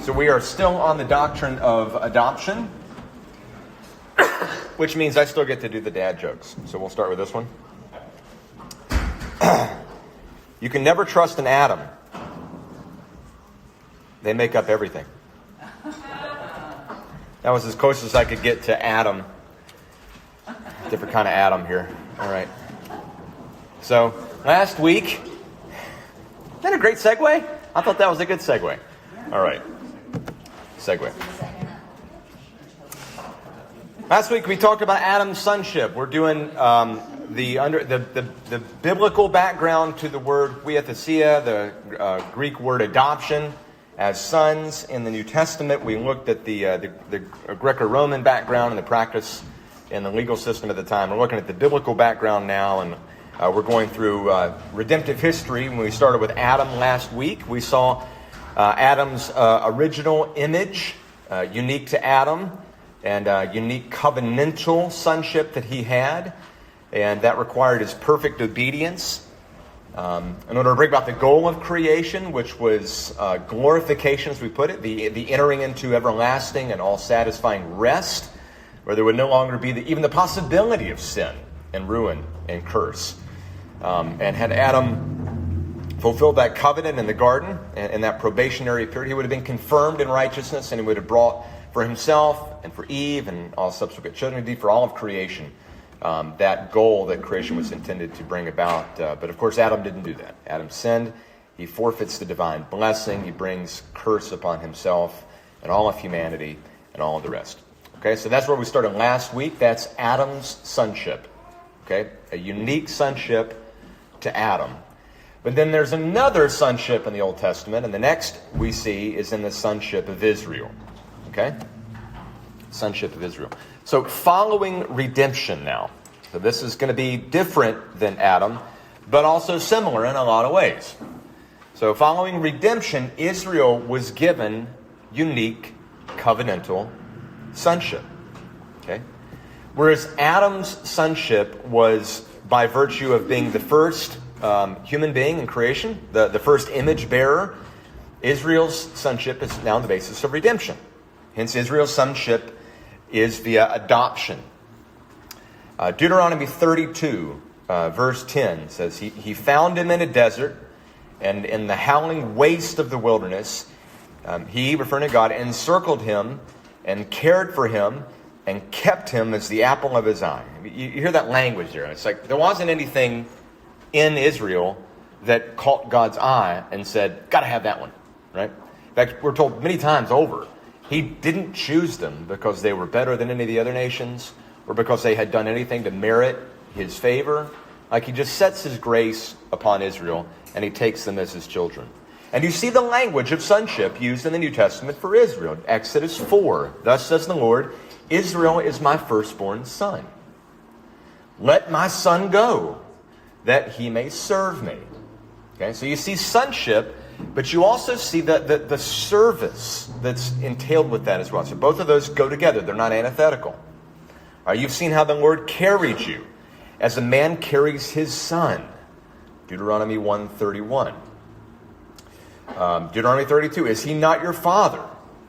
So we are still on the doctrine of adoption, which means I still get to do the dad jokes. So we'll start with this one. You can never trust an atom. They make up everything. That was as close as I could get to atom. Different kind of atom here. All right. So last week, is that a great segue? I thought that was a good segue. All right. Segue. Last week we talked about Adam's sonship. We're doing the biblical background to the word huiothesia, the Greek word adoption as sons in the New Testament. We looked at the Greco-Roman background and the practice in the legal system at the time. We're looking at the biblical background now, and we're going through redemptive history. When we started with Adam last week, we saw Adam's original image, unique to Adam, and unique covenantal sonship that he had, and that required his perfect obedience in order to bring about the goal of creation, which was glorification, as we put it, the entering into everlasting and all-satisfying rest, where there would no longer be even the possibility of sin and ruin and curse. And had Adam fulfilled that covenant in the garden and that probationary period, he would have been confirmed in righteousness, and he would have brought for himself and for Eve and all subsequent children, indeed for all of creation, that goal that creation was intended to bring about. But of course, Adam didn't do that. Adam sinned. He forfeits the divine blessing. He brings curse upon himself and all of humanity and all of the rest. Okay, so that's where we started last week. That's Adam's sonship. Okay, a unique sonship to Adam. But then there's another sonship in the Old Testament, and the next we see is in the sonship of Israel. Okay? Sonship of Israel. So following redemption now. So this is going to be different than Adam, but also similar in a lot of ways. So following redemption, Israel was given unique covenantal sonship. Okay? Whereas Adam's sonship was by virtue of being the first human being in creation, the first image bearer, Israel's sonship is now the basis of redemption. Hence, Israel's sonship is via adoption. Deuteronomy 32, verse 10 says, He found him in a desert, and in the howling waste of the wilderness, he, referring to God, encircled him and cared for him and kept him as the apple of his eye. You hear that language there. It's like there wasn't anything in Israel that caught God's eye and said, got to have that one, right? In fact, we're told many times over, He didn't choose them because they were better than any of the other nations or because they had done anything to merit His favor. Like He just sets His grace upon Israel and He takes them as His children. And you see the language of sonship used in the New Testament for Israel. Exodus 4, thus says the Lord, Israel is my firstborn son. Let my son go, that he may serve me. Okay, so you see sonship, but you also see the service that's entailed with that as well. So both of those go together. They're not antithetical. You've seen how the Lord carried you as a man carries his son. Deuteronomy 1:31. Deuteronomy 32. Is he not your father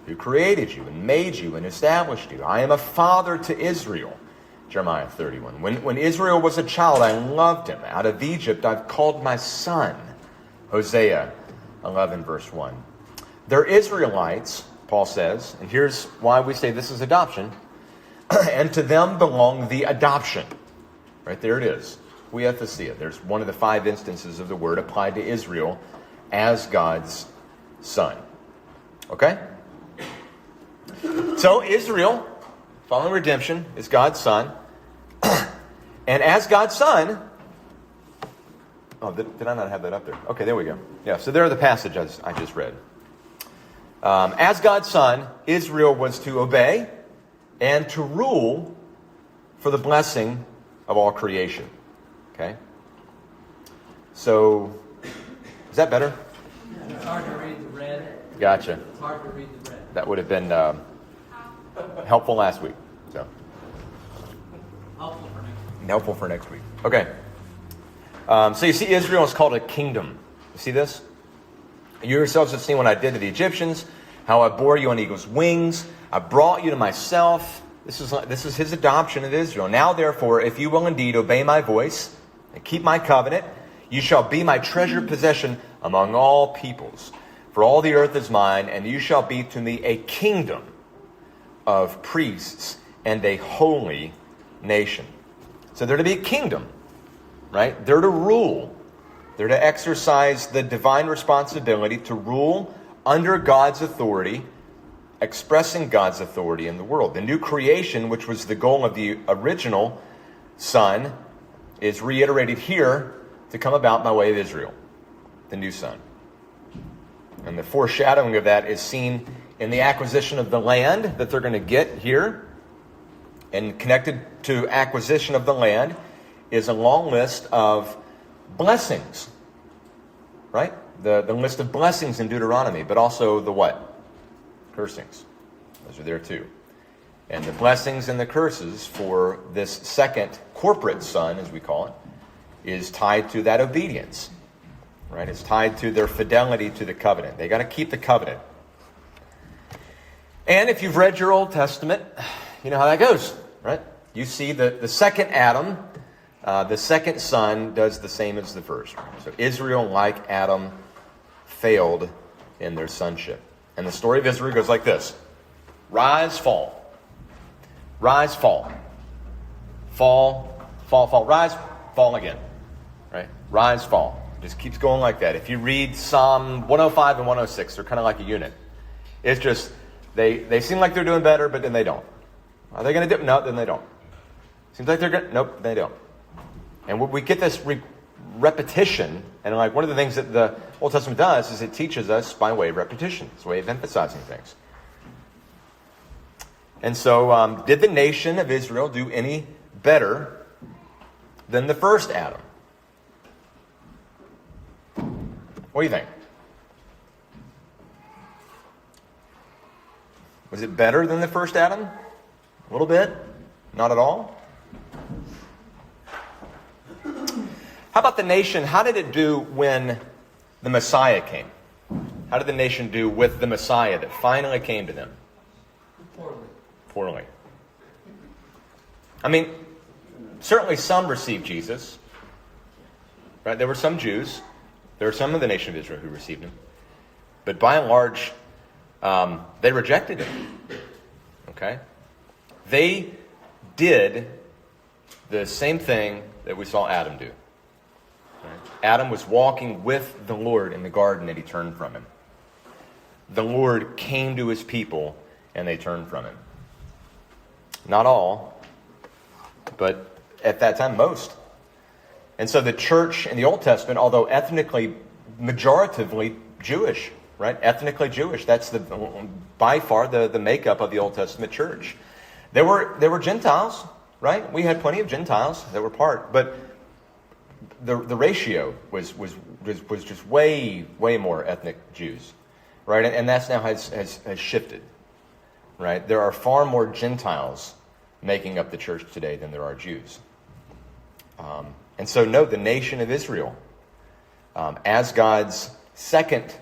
who created you and made you and established you? I am a father to Israel. Jeremiah 31. When Israel was a child, I loved him. Out of Egypt, I've called my son. Hosea 11, verse 1. They're Israelites, Paul says, and here's why we say this is adoption. And to them belong the adoption. Right there it is. Huiothesia. There's one of the 5 instances of the word applied to Israel as God's son. Okay? So Israel, following redemption, is God's son. And as God's son... Oh, did I not have that up there? Okay, there we go. Yeah, so there are the passages I just read. As God's son, Israel was to obey and to rule for the blessing of all creation. Okay? So, is that better? It's hard to read the red. Gotcha. It's hard to read the red. That would have been helpful last week. So helpful for next week. Okay. So you see Israel is called a kingdom. You see this? You yourselves have seen what I did to the Egyptians, how I bore you on eagle's wings. I brought you to myself. This is his adoption of Israel. Now, therefore, if you will indeed obey my voice and keep my covenant, you shall be my treasured possession among all peoples. For all the earth is mine, and you shall be to me a kingdom of priests and a holy nation. So they're to be a kingdom, right? They're to rule. They're to exercise the divine responsibility to rule under God's authority, expressing God's authority in the world. The new creation, which was the goal of the original Son, is reiterated here to come about by way of Israel, the new Son. And the foreshadowing of that is seen in the acquisition of the land that they're going to get here. And connected to acquisition of the land is a long list of blessings, right? The list of blessings in Deuteronomy, but also the what? Cursings. Those are there too. And the blessings and the curses for this second corporate son, as we call it, is tied to that obedience, right? It's tied to their fidelity to the covenant. They got to keep the covenant. And if you've read your Old Testament, you know how that goes, right? You see the second Adam, the second son, does the same as the first. So Israel, like Adam, failed in their sonship. And the story of Israel goes like this. Rise, fall. Rise, fall. Fall, fall, fall. Rise, fall again. Right? Rise, fall. It just keeps going like that. If you read Psalm 105 and 106, they're kind of like a unit. It's just, they seem like they're doing better, but then they don't. Are they going to do it? No, then they don't. Seems like they're good. Nope, they don't. And we get this repetition, and like one of the things that the Old Testament does is it teaches us by way of repetition. It's a way of emphasizing things. And so, did the nation of Israel do any better than the first Adam? What do you think? Was it better than the first Adam? A little bit? Not at all? How about the nation? How did it do when the Messiah came? How did the nation do with the Messiah that finally came to them? Poorly. I mean, certainly some received Jesus. Right? There were some Jews. There were some of the nation of Israel who received him. But by and large, they rejected him. Okay? They did the same thing that we saw Adam do. Right? Adam was walking with the Lord in the garden and he turned from him. The Lord came to his people and they turned from him. Not all, but at that time, most. And so the church in the Old Testament, although ethnically, majoritively Jewish, right? Ethnically Jewish. That's by far the makeup of the Old Testament church. There were Gentiles, right? We had plenty of Gentiles that were part, but the ratio was just way more ethnic Jews, right? And that's now has shifted, right? There are far more Gentiles making up the church today than there are Jews. And so note the nation of Israel, as God's second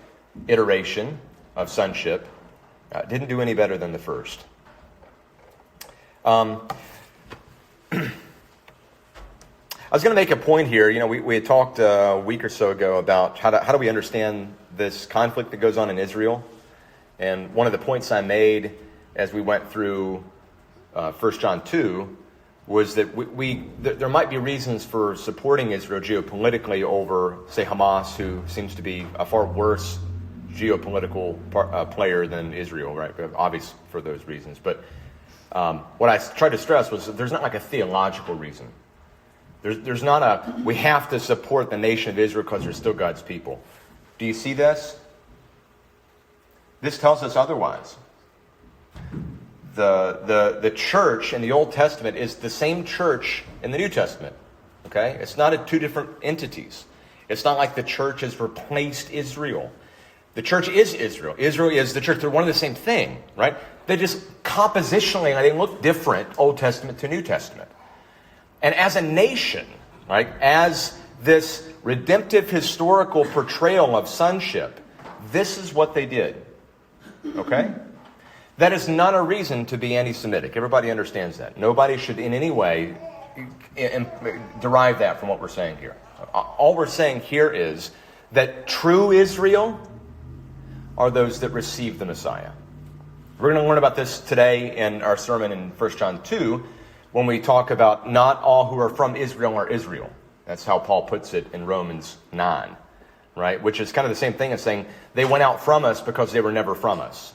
iteration of sonship, didn't do any better than the first. I was going to make a point here. You know, we had talked a week or so ago about how do we understand this conflict that goes on in Israel. And one of the points I made as we went through 1 John 2 was that there might be reasons for supporting Israel geopolitically over, say, Hamas, who seems to be a far worse geopolitical player than Israel, right? Obvious for those reasons. But what I tried to stress was that there's not like a theological reason. There's not we have to support the nation of Israel because they're still God's people. Do you see this? This tells us otherwise. The church in the Old Testament is the same church in the New Testament. Okay? It's not two different entities. It's not like the church has replaced Israel. The church is Israel. Israel is the church. They're one and the same thing, right? They just compositionally, they look different, Old Testament to New Testament. And as a nation, right, as this redemptive historical portrayal of sonship, this is what they did. Okay? That is not a reason to be anti-Semitic. Everybody understands that. Nobody should in any way derive that from what we're saying here. All we're saying here is that true Israel are those that receive the Messiah. We're going to learn about this today in our sermon in 1 John 2 when we talk about not all who are from Israel are Israel. That's how Paul puts it in Romans 9, right? Which is kind of the same thing as saying they went out from us because they were never from us.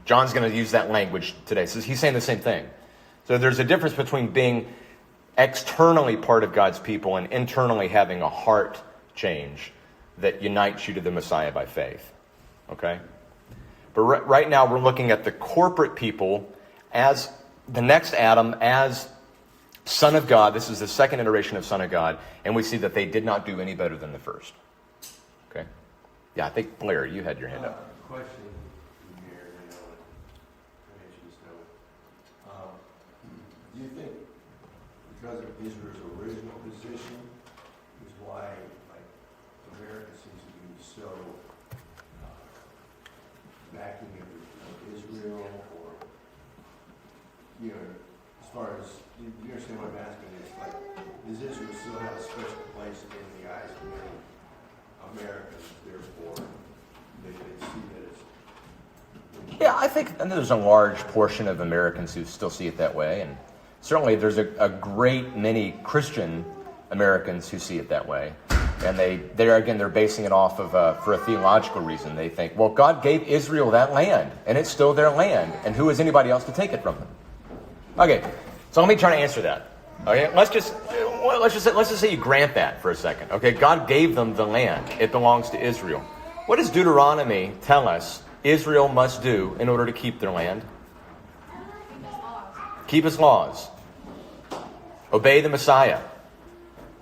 John's going to use that language today. So he's saying the same thing. So there's a difference between being externally part of God's people and internally having a heart change that unites you to the Messiah by faith. Okay? But right now we're looking at the corporate people as the next Adam, as Son of God. This is the second iteration of Son of God. And we see that they did not do any better than the first. Okay? Yeah, I think, Blair, you had your hand up. Question here, perhaps you know. Do you think because of Israel's original position is why America seems to be so backing of Israel, or as far as you understand what I'm asking? It's like, does Israel still have a special place in the eyes of many Americans? Therefore, they see that it's Yeah, I think there's a large portion of Americans who still see it that way, and certainly there's a great many Christian Americans who see it that way. And they're basing it off of for a theological reason. They think, well, God gave Israel that land, and it's still their land, and who is anybody else to take it from them? Okay, so let me try to answer that. Okay, let's just say you grant that for a second. Okay, God gave them the land; it belongs to Israel. What does Deuteronomy tell us Israel must do in order to keep their land? Keep His laws. Obey the Messiah.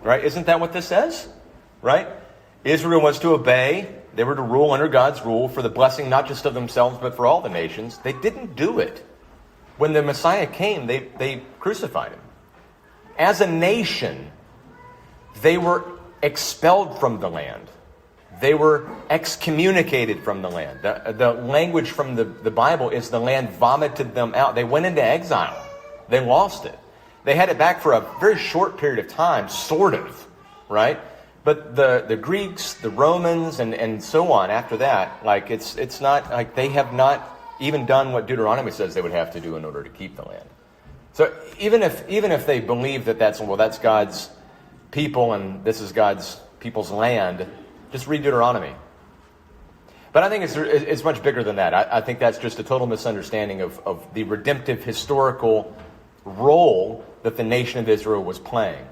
Right? Isn't that what this says? Right? Israel was to obey. They were to rule under God's rule for the blessing not just of themselves but for all the nations. They didn't do it. When the Messiah came, they crucified Him. As a nation, they were expelled from the land. They were excommunicated from the land. The language from the Bible is the land vomited them out. They went into exile. They lost it. They had it back for a very short period of time, sort of, right? But the Greeks, the Romans, and so on after that, it's not like they have not even done what Deuteronomy says they would have to do in order to keep the land. So even if they believe that that's God's people and this is God's people's land, just read Deuteronomy. But I think it's much bigger than that. I think that's just a total misunderstanding of the redemptive historical role that the nation of Israel was playing.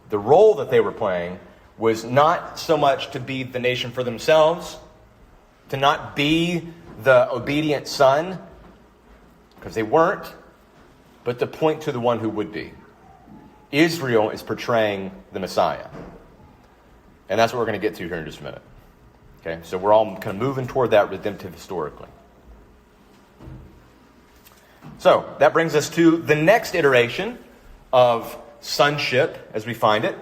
The role that they were playing was not so much to be the nation for themselves, to not be the obedient son, because they weren't, but to point to the one who would be. Israel is portraying the Messiah. And that's what we're going to get to here in just a minute. Okay, so we're all kind of moving toward that redemptive historically. So that brings us to the next iteration of sonship as we find it.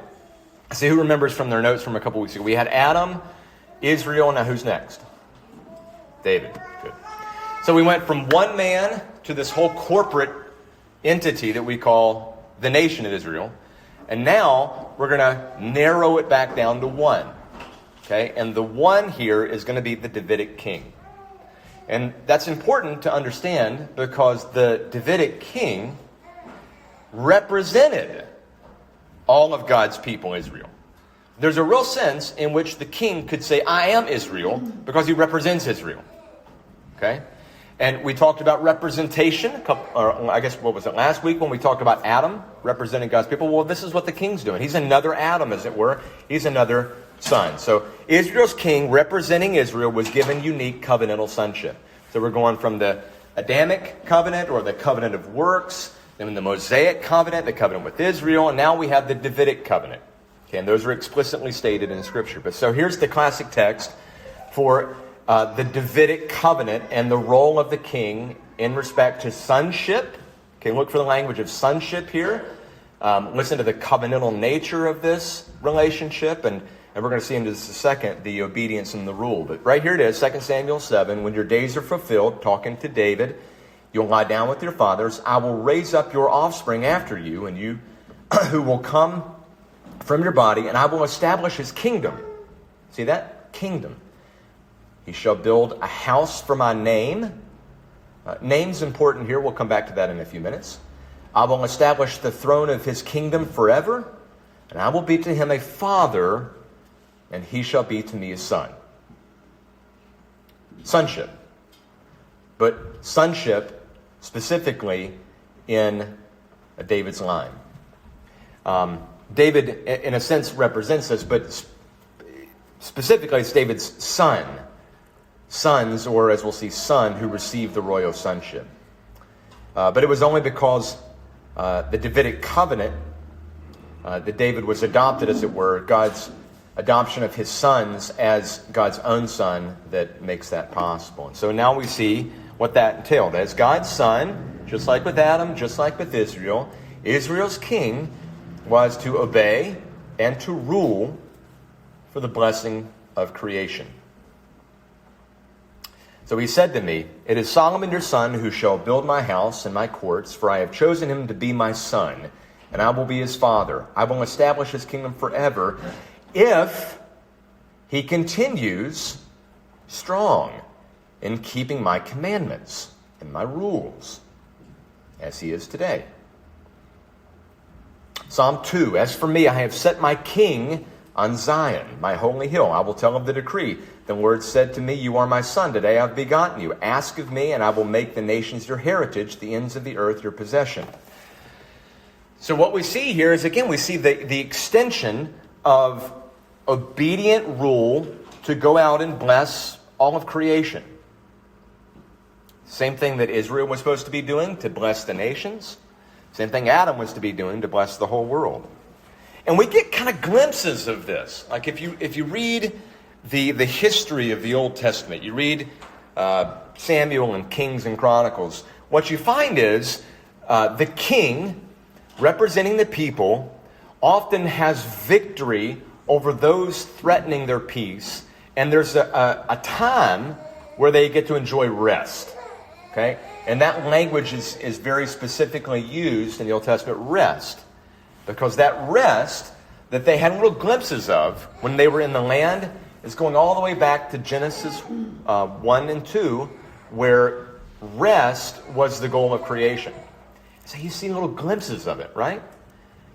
See who remembers from their notes from a couple weeks ago. We had Adam, Israel, now who's next? David. Good. So we went from one man to this whole corporate entity that we call the nation of Israel. And now we're going to narrow it back down to one. Okay? And the one here is going to be the Davidic king. And that's important to understand because the Davidic king represented all of God's people, Israel. There's a real sense in which the king could say, I am Israel, because he represents Israel. Okay? And we talked about representation, last week when we talked about Adam representing God's people. Well, this is what the king's doing. He's another Adam, as it were. He's another son. So Israel's king, representing Israel, was given unique covenantal sonship. So we're going from the Adamic covenant, or the covenant of works, then the Mosaic covenant, the covenant with Israel, and now we have the Davidic covenant. Okay, and those are explicitly stated in Scripture. But so here's the classic text for the Davidic covenant and the role of the king in respect to sonship. Okay, look for the language of sonship here. Listen to the covenantal nature of this relationship, and And we're going to see in just a second the obedience and the rule. But right here it is, 2 Samuel 7. When your days are fulfilled, talking to David, you'll lie down with your fathers. I will raise up your offspring after you, and you who will come from your body, and I will establish his kingdom. See that? Kingdom. He shall build a house for my name. Name's important here. We'll come back to that in a few minutes. I will establish the throne of his kingdom forever, and I will be to him a father, and he shall be to me a son. Sonship. But sonship specifically in David's line. David, in a sense, represents this, but specifically it's David's son. Sons, or as we'll see, son, who received the royal sonship. But it was only because the Davidic covenant, that David was adopted, as it were, God's adoption of his sons as God's own son, that makes that possible. And so now we see what that entailed. As God's son, just like with Adam, just like with Israel, Israel's king was to obey and to rule for the blessing of creation. So he said to me, it is Solomon your son who shall build my house and my courts, for I have chosen him to be my son, and I will be his father. I will establish his kingdom forever, if he continues strong in keeping my commandments and my rules, as he is today. Psalm 2, as for me, I have set my king on Zion, my holy hill. I will tell of the decree. The Lord said to me, you are my son. Today I have begotten you. Ask of me, and I will make the nations your heritage, the ends of the earth your possession. So what we see here is, again, we see the extension of obedient rule to go out and bless all of creation. Same thing that Israel was supposed to be doing, to bless the nations. Same thing Adam was to be doing, to bless the whole world. And we get kind of glimpses of this. Like if you read the history of the Old Testament, you read Samuel and Kings and Chronicles, what you find is the king, representing the people, often has victory over those threatening their peace. And there's a time where they get to enjoy rest. Okay? And that language is very specifically used in the Old Testament, rest. Because that rest that they had little glimpses of when they were in the land is going all the way back to Genesis 1 and 2, where rest was the goal of creation. So you see little glimpses of it, right?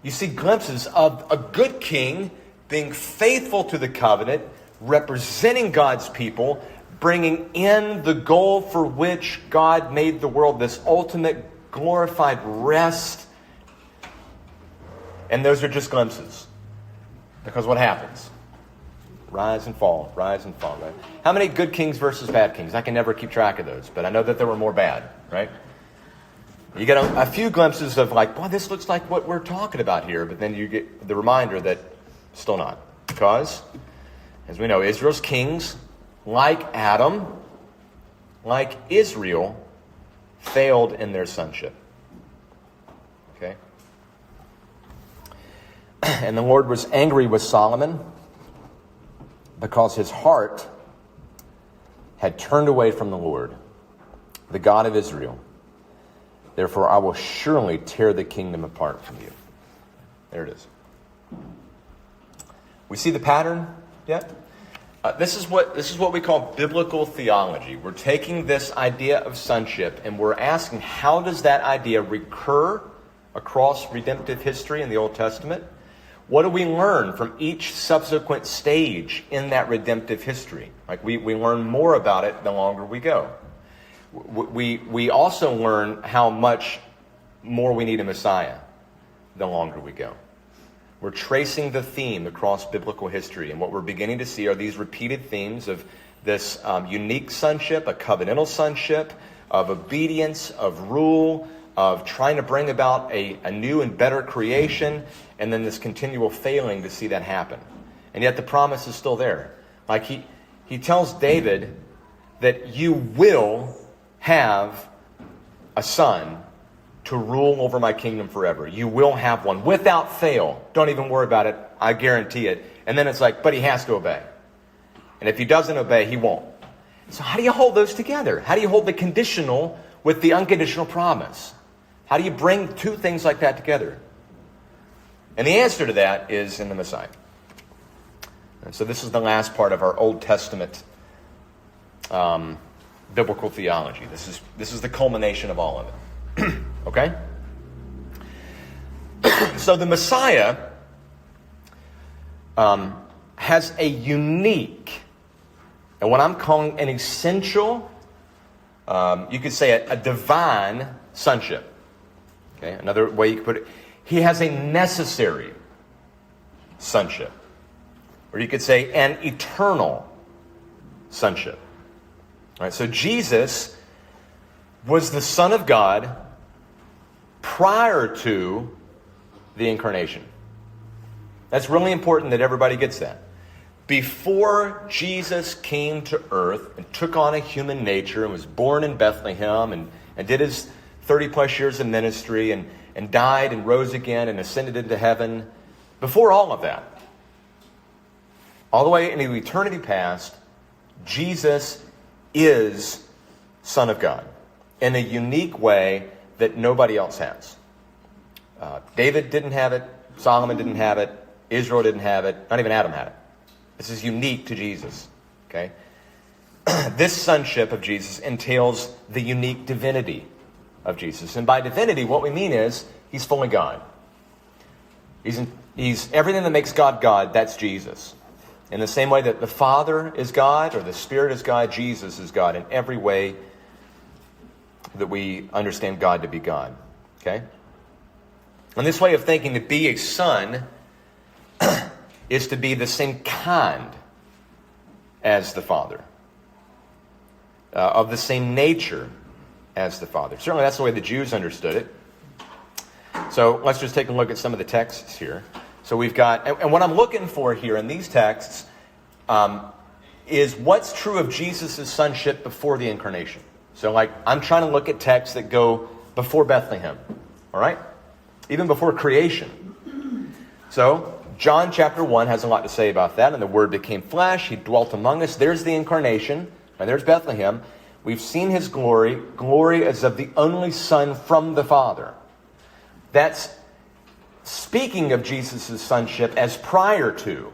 You see glimpses of a good king being faithful to the covenant, representing God's people, bringing in the goal for which God made the world, this ultimate glorified rest. And those are just glimpses. Because what happens? Rise and fall, right? How many good kings versus bad kings? I can never keep track of those, but I know that there were more bad, right? You get a few glimpses of like, boy, this looks like what we're talking about here, but then you get the reminder that still not. Because, as we know, Israel's kings, like Adam, like Israel, failed in their sonship. Okay? And the Lord was angry with Solomon because his heart had turned away from the Lord, the God of Israel. Therefore, I will surely tear the kingdom apart from you. There it is. We see the pattern yet? This is what we call biblical theology. We're taking this idea of sonship and we're asking, how does that idea recur across redemptive history in the Old Testament? What do we learn from each subsequent stage in that redemptive history? Like we learn more about it the longer we go. We also learn how much more we need a Messiah the longer we go. We're tracing the theme across biblical history, and what we're beginning to see are these repeated themes of this unique sonship, a covenantal sonship, of obedience, of rule, of trying to bring about a new and better creation, and then this continual failing to see that happen. And yet the promise is still there. Like he tells David that you will have a son to rule over my kingdom forever. You will have one without fail. Don't even worry about it. I guarantee it. And then it's like, but he has to obey. And if he doesn't obey, he won't. So how do you hold those together? How do you hold the conditional with the unconditional promise? How do you bring two things like that together? And the answer to that is in the Messiah. And so this is the last part of our Old Testament biblical theology. This is the culmination of all of it. Okay? So the Messiah has a unique, and what I'm calling an essential, you could say a divine sonship. Okay, another way you could put it, he has a necessary sonship. Or you could say an eternal sonship. All right, so Jesus was the Son of God prior to the incarnation. That's really important that everybody gets that. Before Jesus came to earth and took on a human nature and was born in Bethlehem and did his 30 plus years of ministry and died and rose again and ascended into heaven, before all of that, all the way into eternity past, Jesus is Son of God in a unique way that nobody else has. David didn't have it. Solomon didn't have it. Israel didn't have it. Not even Adam had it. This is unique to Jesus. Okay? This sonship of Jesus entails the unique divinity of Jesus. And by divinity, what we mean is he's fully God. He's everything that makes God God, that's Jesus. In the same way that the Father is God or the Spirit is God, Jesus is God in every way that we understand God to be God. Okay? And this way of thinking, to be a son is to be the same kind as the Father, of the same nature as the Father. Certainly that's the way the Jews understood it. So let's just take a look at some of the texts here. So we've got, and what I'm looking for here in these texts is what's true of Jesus' sonship before the incarnation. So like, I'm trying to look at texts that go before Bethlehem, all right? Even before creation. So John chapter 1 has a lot to say about that. And the Word became flesh. He dwelt among us. There's the incarnation. And there's Bethlehem. We've seen his glory. Glory as of the only Son from the Father. That's speaking of Jesus' sonship as prior to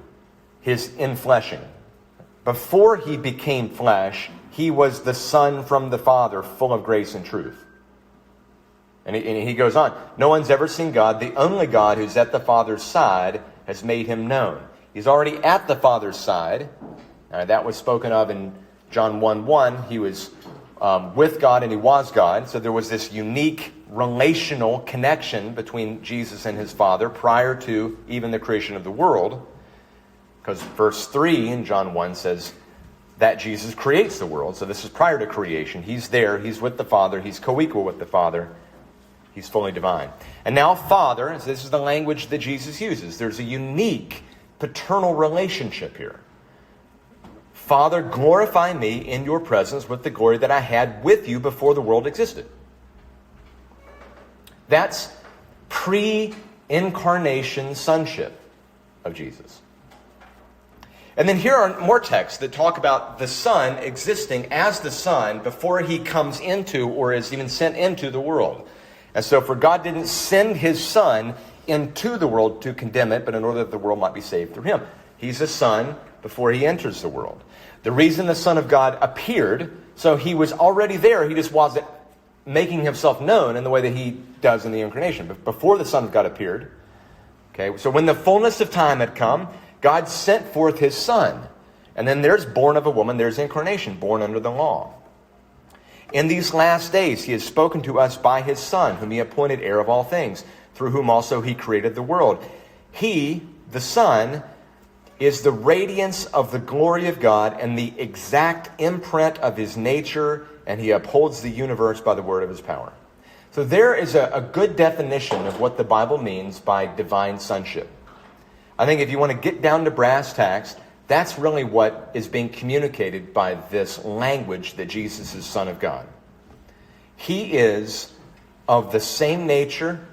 his infleshing. Before he became flesh, he was the Son from the Father, full of grace and truth. And he goes on, no one's ever seen God. The only God who's at the Father's side has made him known. He's already at the Father's side. That was spoken of in John 1:1. He was with God and he was God. So there was this unique relational connection between Jesus and his Father prior to even the creation of the world. Because verse 3 in John 1 says that Jesus creates the world. So this is prior to creation. He's there. He's with the Father. He's co-equal with the Father. He's fully divine. And now Father, this is the language that Jesus uses. There's a unique paternal relationship here. Father, glorify me in your presence with the glory that I had with you before the world existed. That's pre-incarnation sonship of Jesus. And then here are more texts that talk about the Son existing as the Son before he comes into or is even sent into the world. And so for God didn't send his Son into the world to condemn it, but in order that the world might be saved through him. He's a Son before he enters the world. The reason the Son of God appeared, so he was already there, he just wasn't making himself known in the way that he does in the incarnation. But before the Son of God appeared, okay, so when the fullness of time had come, God sent forth his Son. And then there's born of a woman, there's incarnation, born under the law. In these last days, he has spoken to us by his Son, whom he appointed heir of all things, through whom also he created the world. He, the Son, is the radiance of the glory of God and the exact imprint of his nature, and he upholds the universe by the word of his power. So there is a good definition of what the Bible means by divine sonship. I think if you want to get down to brass tacks, that's really what is being communicated by this language that Jesus is Son of God. He is of the same nature,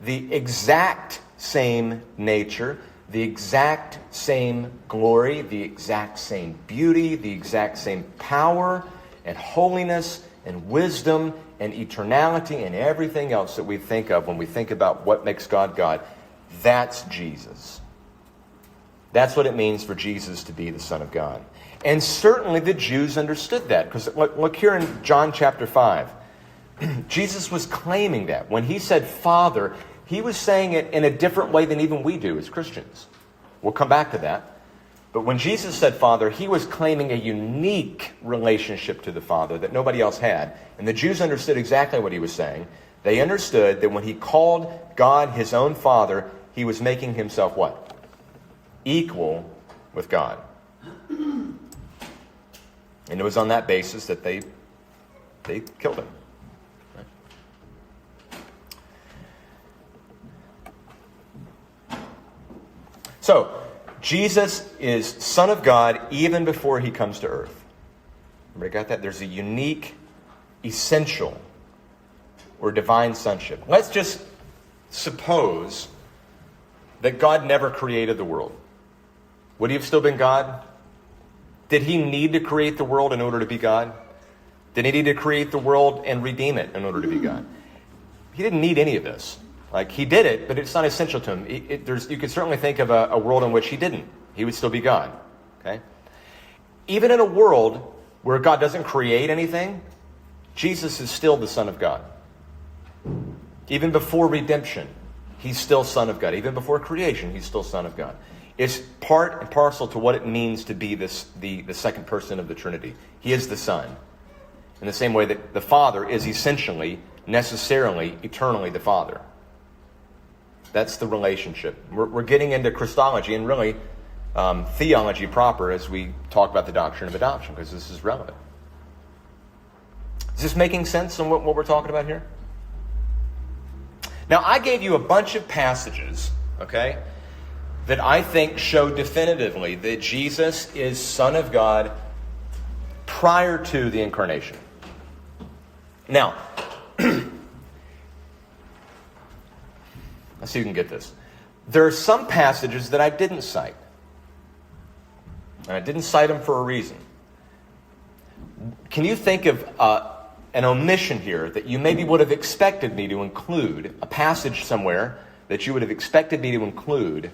the exact same nature, the exact same glory, the exact same beauty, the exact same power and holiness and wisdom and eternality and everything else that we think of when we think about what makes God God. That's Jesus. That's what it means for Jesus to be the Son of God. And certainly the Jews understood that. Because look here in John chapter 5. Jesus was claiming that. When he said Father, he was saying it in a different way than even we do as Christians. We'll come back to that. But when Jesus said Father, he was claiming a unique relationship to the Father that nobody else had. And the Jews understood exactly what he was saying. They understood that when he called God his own Father, he was making himself what? Equal with God. And it was on that basis that they killed him. So, Jesus is Son of God even before he comes to earth. Everybody got that? There's a unique, essential, or divine sonship. Let's just suppose that God never created the world. Would he have still been God? Did he need to create the world in order to be God? Did he need to create the world and redeem it in order to be God? He didn't need any of this. Like, he did it, but it's not essential to him. You could certainly think of a world in which he didn't. He would still be God. Okay? Even in a world where God doesn't create anything, Jesus is still the Son of God. Even before redemption, he's still Son of God. Even before creation, he's still Son of God. It's part and parcel to what it means to be the second person of the Trinity. He is the Son. In the same way that the Father is essentially, necessarily, eternally the Father. That's the relationship. We're getting into Christology and really theology proper as we talk about the doctrine of adoption, because this is relevant. Is this making sense on what we're talking about here? Now, I gave you a bunch of passages, okay, that I think show definitively that Jesus is Son of God prior to the incarnation. Now, let's see if you can get this. There are some passages that I didn't cite. And I didn't cite them for a reason. Can you think of an omission here that you maybe would have expected me to include, a passage somewhere that you would have expected me to include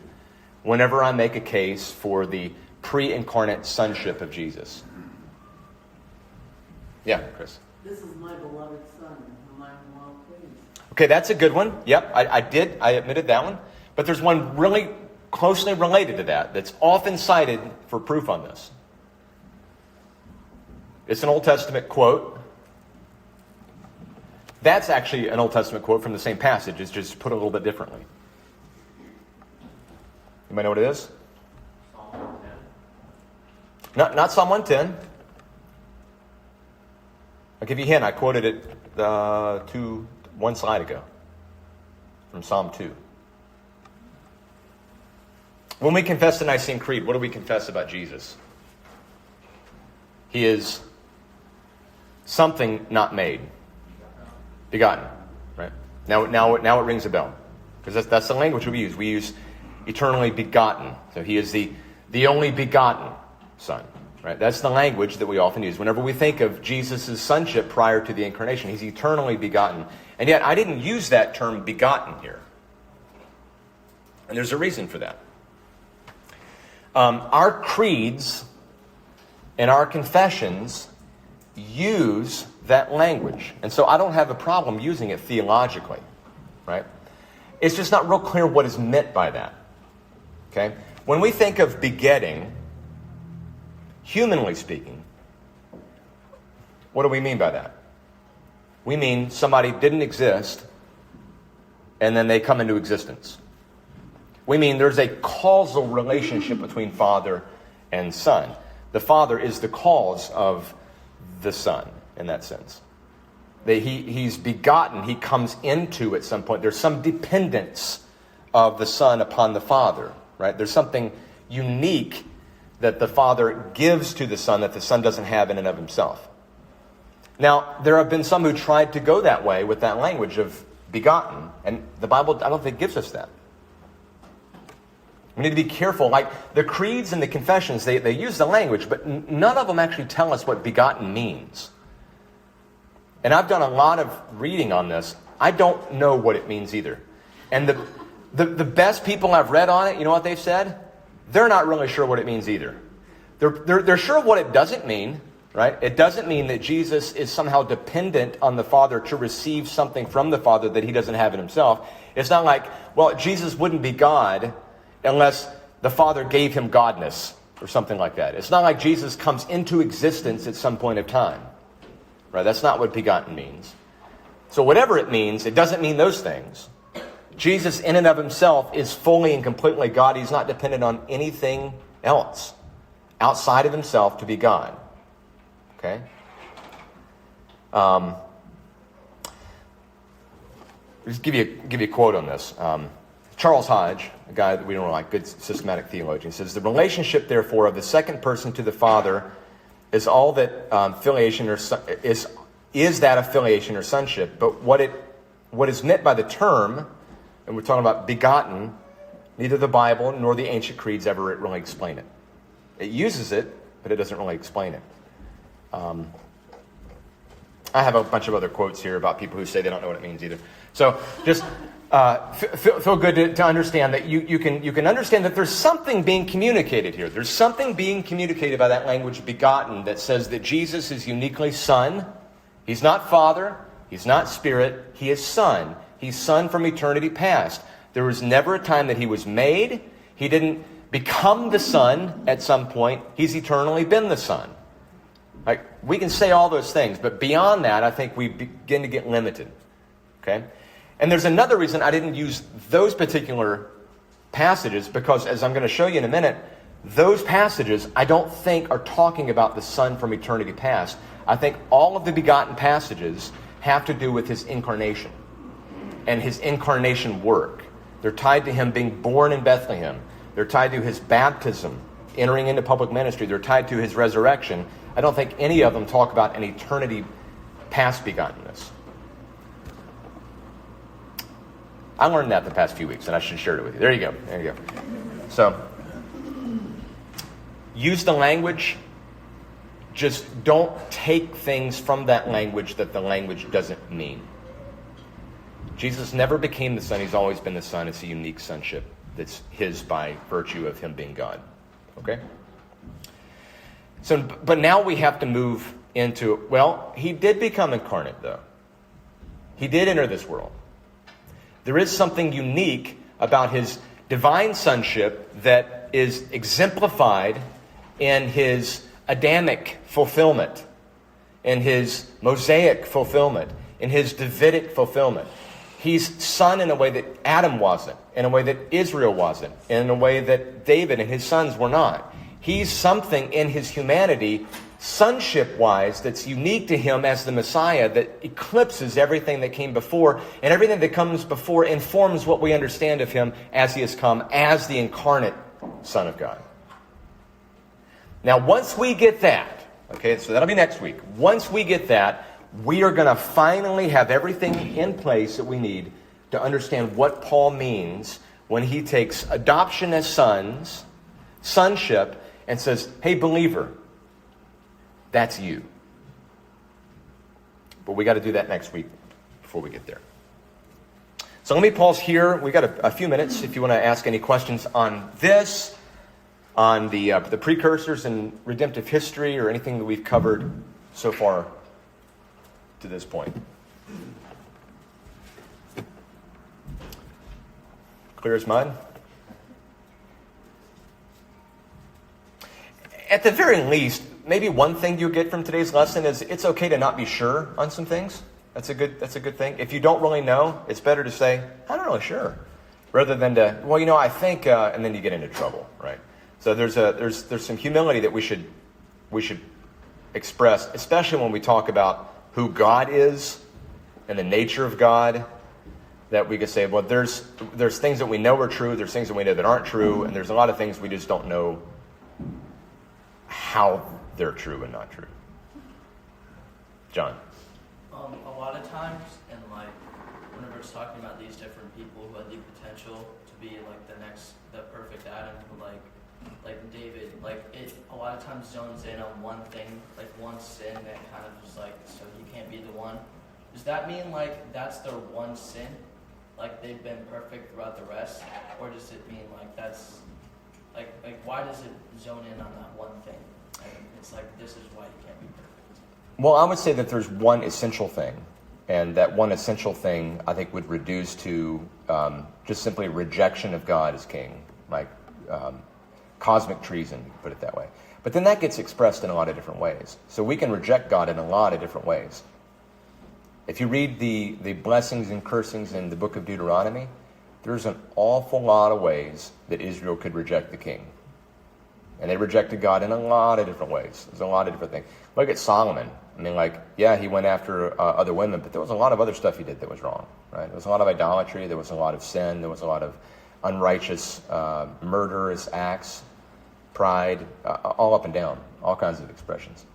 whenever I make a case for the pre-incarnate sonship of Jesus? Yeah, Chris. This is my beloved Son, whom I am well pleased. Okay, that's a good one. Yep, I admitted that one. But there's one really closely related to that that's often cited for proof on this. It's an Old Testament quote. That's actually an Old Testament quote from the same passage. It's just put a little bit differently. You might know what it is? Psalm 110. Not Psalm 110. I'll give you a hint. I quoted it one slide ago from Psalm 2. When we confess the Nicene Creed, what do we confess about Jesus? He is something not made. Begotten. Right? Now it rings a bell. Because that's the language we use. We use eternally begotten. So he is the only begotten Son. Right? That's the language that we often use. Whenever we think of Jesus' sonship prior to the incarnation, he's eternally begotten. And yet I didn't use that term begotten here. And there's a reason for that. Our creeds and our confessions use that language. And so I don't have a problem using it theologically. Right? It's just not real clear what is meant by that. Okay? When we think of begetting, humanly speaking, what do we mean by that? We mean somebody didn't exist and then they come into existence. We mean there's a causal relationship between Father and Son. The Father is the cause of the Son in that sense. He's begotten. He comes into at some point. There's some dependence of the Son upon the Father, right? There's something unique that the Father gives to the Son that the Son doesn't have in and of himself. Now, there have been some who tried to go that way with that language of begotten, and the Bible, I don't think, gives us that. We need to be careful. Like the creeds and the confessions, they use the language, but none of them actually tell us what begotten means. And I've done a lot of reading on this. I don't know what it means either. And the best people I've read on it, you know what they've said? They're not really sure what it means either. They're sure of what it doesn't mean, right? It doesn't mean that Jesus is somehow dependent on the Father to receive something from the Father that he doesn't have in himself. It's not like, well, Jesus wouldn't be God unless the Father gave him godness or something like that. It's not like Jesus comes into existence at some point of time, right? That's not what begotten means. So whatever it means, it doesn't mean those things. Jesus in and of himself is fully and completely God. He's not dependent on anything else outside of himself to be God. Okay? Just give you a quote on this. Charles Hodge, a guy that we don't like, good systematic theologian, says, the relationship, therefore, of the second person to the Father is all that filiation or is that affiliation or sonship. But what is meant by the term, and we're talking about begotten, neither the Bible nor the ancient creeds ever really explain it. It uses it, but it doesn't really explain it. I have a bunch of other quotes here about people who say they don't know what it means either. So just feel good to understand that you can understand that there's something being communicated here. There's something being communicated by that language begotten that says that Jesus is uniquely Son. He's not Father. He's not Spirit. He is Son. He's Son from eternity past. There was never a time that he was made. He didn't become the Son at some point. He's eternally been the Son. Like, we can say all those things, but beyond that, I think we begin to get limited. Okay? And there's another reason I didn't use those particular passages, because as I'm going to show you in a minute, those passages I don't think are talking about the Son from eternity past. I think all of the begotten passages have to do with his incarnation and his incarnation work. They're tied to him being born in Bethlehem. They're tied to his baptism, entering into public ministry. They're tied to his resurrection. I don't think any of them talk about an eternity past begottenness. I learned that the past few weeks, and I should share it with you. There you go. There you go. So, use the language. Just don't take things from that language that the language doesn't mean. Jesus never became the Son. He's always been the Son. It's a unique sonship that's his by virtue of him being God. Okay? So, but now we have to move into, well, he did become incarnate, though. He did enter this world. There is something unique about his divine sonship that is exemplified in his Adamic fulfillment, in his Mosaic fulfillment, in his Davidic fulfillment. He's Son in a way that Adam wasn't, in a way that Israel wasn't, in a way that David and his sons were not. He's something in his humanity, sonship-wise, that's unique to him as the Messiah, that eclipses everything that came before, and everything that comes before informs what we understand of him as he has come as the incarnate Son of God. Now, once we get that, okay, so that'll be next week. Once we get that, we are going to finally have everything in place that we need to understand what Paul means when he takes adoption as sons, sonship, and says, hey, believer, that's you. But we got to do that next week before we get there. So let me pause here. We got a few minutes if you want to ask any questions on this, on the precursors and redemptive history, or anything that we've covered so far to this point. Clear as mud? At the very least, maybe one thing you'll get from today's lesson is it's okay to not be sure on some things. That's a good thing. If you don't really know, it's better to say, I'm not really sure, rather than to, well, I think, and then you get into trouble, right? So there's some humility that we should express, especially when we talk about who God is and the nature of God. That we could say, well, there's things that we know are true, there's things that we know that aren't true, and there's a lot of things we just don't know how they're true and not true. John? A lot of times, and whenever it's talking about these different people who had the potential to be like the perfect Adam, who like David, like it a lot of times zones in on one thing, like one sin that kind of just like, so he can't be the one. Does that mean like that's their one sin? Like they've been perfect throughout the rest? Or does it mean like that's like why does it zone in on that one thing? And it's like this is why you can't be perfect. Well, I would say that there's one essential thing. And that one essential thing, I think, would reduce to just simply rejection of God as king, like cosmic treason, put it that way. But then that gets expressed in a lot of different ways. So we can reject God in a lot of different ways. If you read the blessings and cursings in the book of Deuteronomy, there's an awful lot of ways that Israel could reject the king. And they rejected God in a lot of different ways. There's a lot of different things. Look at Solomon. I mean, like, yeah, he went after other women, but there was a lot of other stuff he did that was wrong, right? There was a lot of idolatry. There was a lot of sin. There was a lot of unrighteous, murderous acts, pride, all up and down, all kinds of expressions.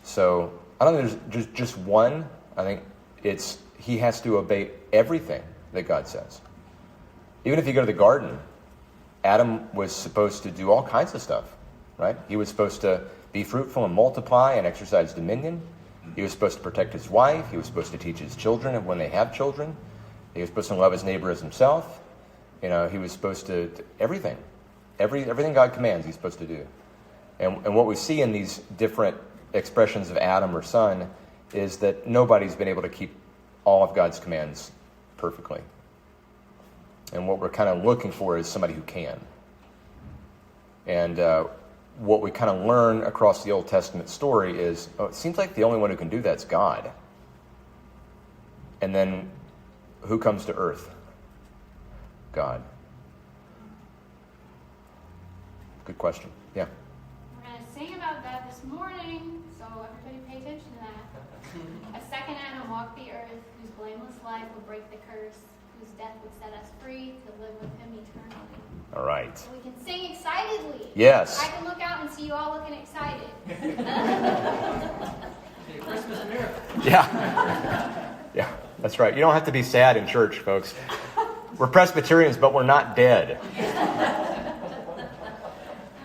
So I don't think there's just one. I think it's he has to obey everything that God says. Even if you go to the garden, Adam was supposed to do all kinds of stuff, right? He was supposed to be fruitful and multiply and exercise dominion. He was supposed to protect his wife. He was supposed to teach his children and when they have children. He was supposed to love his neighbor as himself. You know, he was supposed to everything. Everything God commands he's supposed to do. And what we see in these different expressions of Adam or son is that nobody's been able to keep all of God's commands perfectly. And what we're kind of looking for is somebody who can. And what we kind of learn across the Old Testament story is, it seems like the only one who can do that is God. And then who comes to earth? God. Good question. Yeah. We're going to sing about that this morning, so everybody pay attention to that. A second Adam walked the earth, whose blameless life would break the curse, whose death would set us free to live with him eternally. All right. So we can sing excitedly. Yes. I can look out and see you all looking excited. Christmas miracle. Yeah. Yeah, that's right. You don't have to be sad in church, folks. We're Presbyterians, but we're not dead.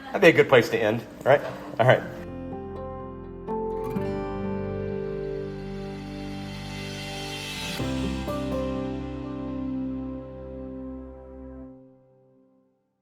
That'd be a good place to end, right? All right.